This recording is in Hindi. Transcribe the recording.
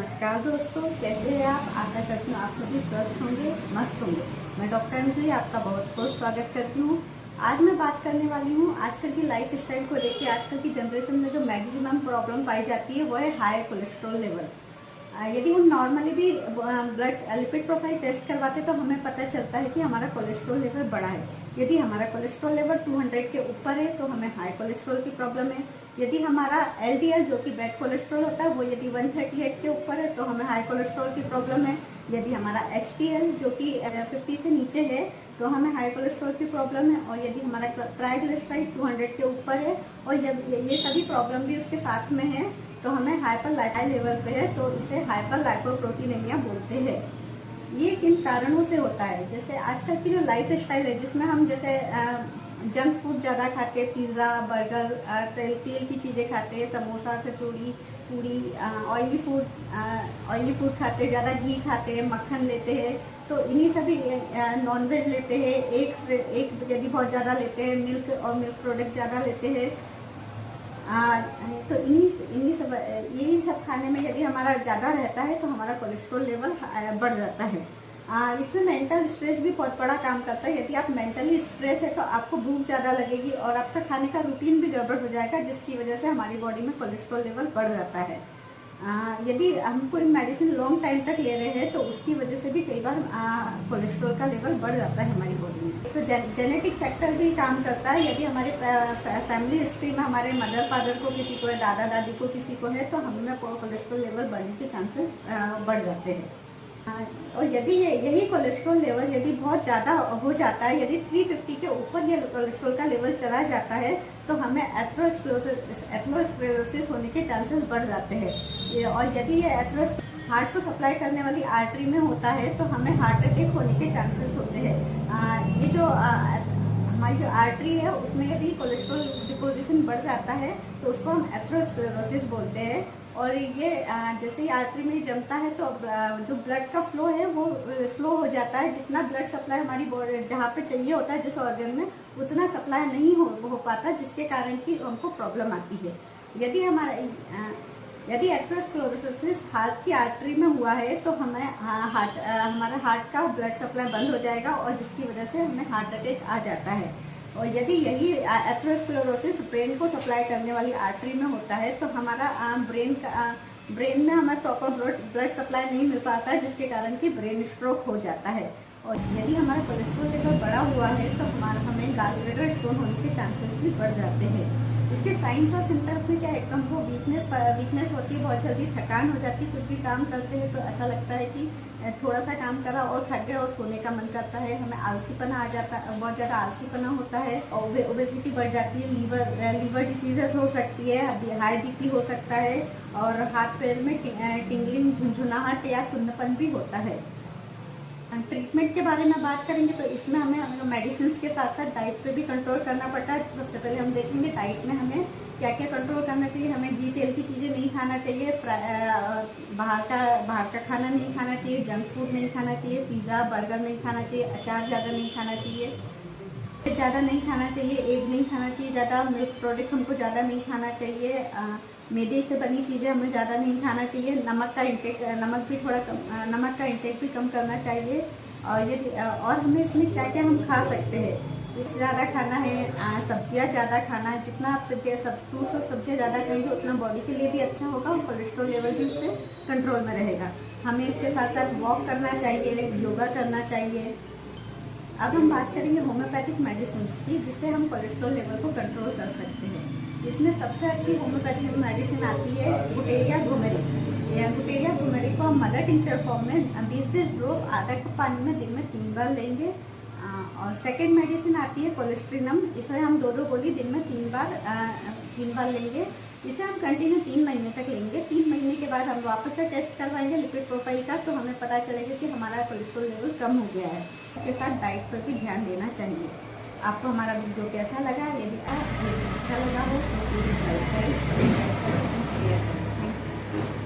नमस्कार दोस्तों, कैसे हैं आप। आशा करती हूँ आप सभी स्वस्थ होंगे, मस्त होंगे। मैं डॉक्टर अंजलि आपका बहुत बहुत स्वागत करती हूँ। आज मैं बात करने वाली हूँ आजकल की लाइफ स्टाइल को लेकर। आजकल की जनरेशन में जो मैक्सिमम प्रॉब्लम पाई जाती है वो है हाई कोलेस्ट्रॉल लेवल। यदि हम नॉर्मली भी ब्लड लिपिड प्रोफाइल टेस्ट करवाते तो हमें पता चलता है कि हमारा कोलेस्ट्रॉल लेवल बढ़ा है। यदि हमारा कोलेस्ट्रॉल लेवल 200 के ऊपर है तो हमें हाई कोलेस्ट्रॉल की प्रॉब्लम है। यदि हमारा एलडीएल जो कि बैड कोलेस्ट्रॉल होता है वो यदि 138 के ऊपर है तो हमें हाई कोलेस्ट्रॉल की प्रॉब्लम है। यदि हमारा एचडीएल जो कि 50 से नीचे है तो हमें हाई कोलेस्ट्रॉल की प्रॉब्लम है। और यदि हमारा ट्राइग्लिसराइड 200 के ऊपर है और ये सभी प्रॉब्लम भी उसके साथ में है तो हमें हाइपर लेवल पे है तो इसे हाइपर लाइपोप्रोटीनेमिया बोलते हैं। ये किन कारणों से होता है, जैसे आजकल की जो लाइफ स्टाइल है जिसमें हम जैसे जंक फूड ज़्यादा खाते हैं, पिज़्ज़ा बर्गर, तेल की चीज़ें खाते हैं, समोसा कचौड़ी पूड़ी, ऑयली फूड खाते हैं, ज़्यादा घी खाते हैं, मक्खन लेते हैं। तो इन्हीं सभी नॉनवेज लेते हैं, एक यदि बहुत ज़्यादा लेते हैं, मिल्क और मिल्क प्रोडक्ट ज़्यादा लेते हैं। तो यही सब खाने में यदि हमारा ज़्यादा रहता है तो हमारा कोलेस्ट्रॉल लेवल बढ़ जाता है। इसमें मेंटल स्ट्रेस भी बहुत बड़ा काम करता है। यदि आप मेंटली स्ट्रेस है तो आपको भूख ज़्यादा लगेगी और आपका खाने का रूटीन भी गड़बड़ हो जाएगा, जिसकी वजह से हमारी बॉडी में कोलेस्ट्रॉल लेवल बढ़ जाता है। यदि हम कोई मेडिसिन लॉन्ग टाइम तक ले रहे हैं तो उसकी वजह से भी कई बार कोलेस्ट्रॉल का लेवल बढ़ जाता है हमारी बॉडी में। तो जेनेटिक फैक्टर भी काम करता है। यदि हमारे फैमिली हिस्ट्री में हमारे मदर फादर को किसी को है, दादा दादी को किसी को है तो हमें कोलेस्ट्रॉल लेवल बढ़ने के चांसेस बढ़ जाते हैं। और यदि यही कोलेस्ट्रॉल लेवल यदि बहुत ज़्यादा हो जाता है, यदि 350 के ऊपर ये कोलेस्ट्रॉल का लेवल चला जाता है तो हमें एथेरोस्क्लेरोसिस होने के चांसेस बढ़ जाते हैं। और यदि ये हार्ट को सप्लाई करने वाली आर्टरी में होता है तो हमें हार्ट अटैक होने के चांसेस होते हैं। ये जो हमारी जो आर्टरी है उसमें यदि कोलेस्ट्रॉल डिपोजिशन बढ़ जाता है तो उसको हम एथेरोस्क्लेरोसिस बोलते हैं। और ये जैसे ही आर्टरी में जमता है तो जो ब्लड का फ्लो है वो स्लो हो जाता है। जितना ब्लड सप्लाई हमारी बॉडी जहाँ पे चाहिए होता है जिस ऑर्गन में उतना सप्लाई नहीं हो पाता, जिसके कारण कि हमको प्रॉब्लम आती है। यदि एथेरोस्क्लेरोसिस हार्ट की आर्टरी में हुआ है तो हमें हमारा हार्ट का ब्लड सप्लाई बंद हो जाएगा और जिसकी वजह से हमें हार्ट अटैक आ जाता है। और यदि यही एथेरोस्क्लेरोसिस ब्रेन को सप्लाई करने वाली आर्टरी में होता है तो हमारा ब्रेन में हमें प्रॉपर ब्लड सप्लाई नहीं मिल पाता है, जिसके कारण कि ब्रेन स्ट्रोक हो जाता है। और यदि हमारा कोलेस्ट्रॉल लेवल बढ़ा हुआ है तो हमें गॉलब्लैडर स्टोन होने के चांसेस भी बढ़ जाते हैं। इसके साइंस और सिम्टम्स में क्या है, एकदम वो वीकनेस होती है, बहुत जल्दी थकान हो जाती है। कुछ भी काम करते हैं तो ऐसा लगता है कि थोड़ा सा काम करा और थक गए और सोने का मन करता है। हमें आलसीपना आ जाता है, बहुत ज़्यादा आलसीपना होता है और ओबेसिटी बढ़ जाती है। लीवर डिसीजेस हो सकती है, हाई बीपी हो सकता है और हाथ पैर में टिंगलिंग, झुंझुनाहट या सुन्नपन भी होता है। ट्रीटमेंट के बारे में बात करेंगे तो इसमें हमें मेडिसिन के साथ साथ डाइट पे भी कंट्रोल करना पड़ता है। तो सबसे पहले हम देखेंगे डाइट में हमें क्या क्या कंट्रोल करना चाहिए। हमें घी तेल की चीज़ें नहीं खाना चाहिए, बाहर का खाना नहीं खाना चाहिए, जंक फूड नहीं खाना चाहिए, पिज़्ज़ा बर्गर नहीं खाना चाहिए, अचार ज़्यादा नहीं खाना चाहिए, एग नहीं खाना चाहिए ज़्यादा, मिल्क प्रोडक्ट हमको ज़्यादा नहीं खाना चाहिए, मैदे से बनी चीज़ें हमें ज़्यादा नहीं खाना चाहिए, नमक का इंटेक भी कम करना चाहिए। और हमें इसमें क्या क्या हम खा सकते हैं, इससे ज़्यादा खाना है, सब्जियां ज़्यादा खाना है। जितना आप फ्रूट्स और सब्जियां ज़्यादा खाएंगे उतना बॉडी के लिए भी अच्छा होगा और कोलेस्ट्रॉल लेवल भी उससे कंट्रोल में रहेगा। हमें इसके साथ साथ वॉक करना चाहिए, योगा करना चाहिए। अब हम बात करेंगे होम्योपैथिक मेडिसिन की, जिससे हम कोलेस्ट्रॉल लेवल को कंट्रोल कर सकते हैं। इसमें सबसे अच्छी होम्योपैथिक मेडिसिन आती है गुटेरिया घुमेरिक। गुटेरिया घुमेरिक को हम मदर टिंचर फॉर्म में 20-20 ड्रॉप आधा कप पानी में दिन में 3 बार लेंगे। और सेकेंड मेडिसिन आती है कोलेस्ट्रिनम, इसे हम 2-2 गोली दिन में 3 बार लेंगे। इसे हम कंटिन्यू 3 महीने तक लेंगे। 3 महीने के बाद हम वापस से टेस्ट करवाएंगे लिपिड प्रोफाइल का, तो हमें पता चलेगा कि हमारा कोलेस्ट्रॉल लेवल कम हो गया है। इसके साथ डाइट पर भी ध्यान देना चाहिए। आपको हमारा वीडियो कैसा लगा, यदि अच्छा लगा हो तो प्लीज़ लाइक करें, शेयर करें। Thank you.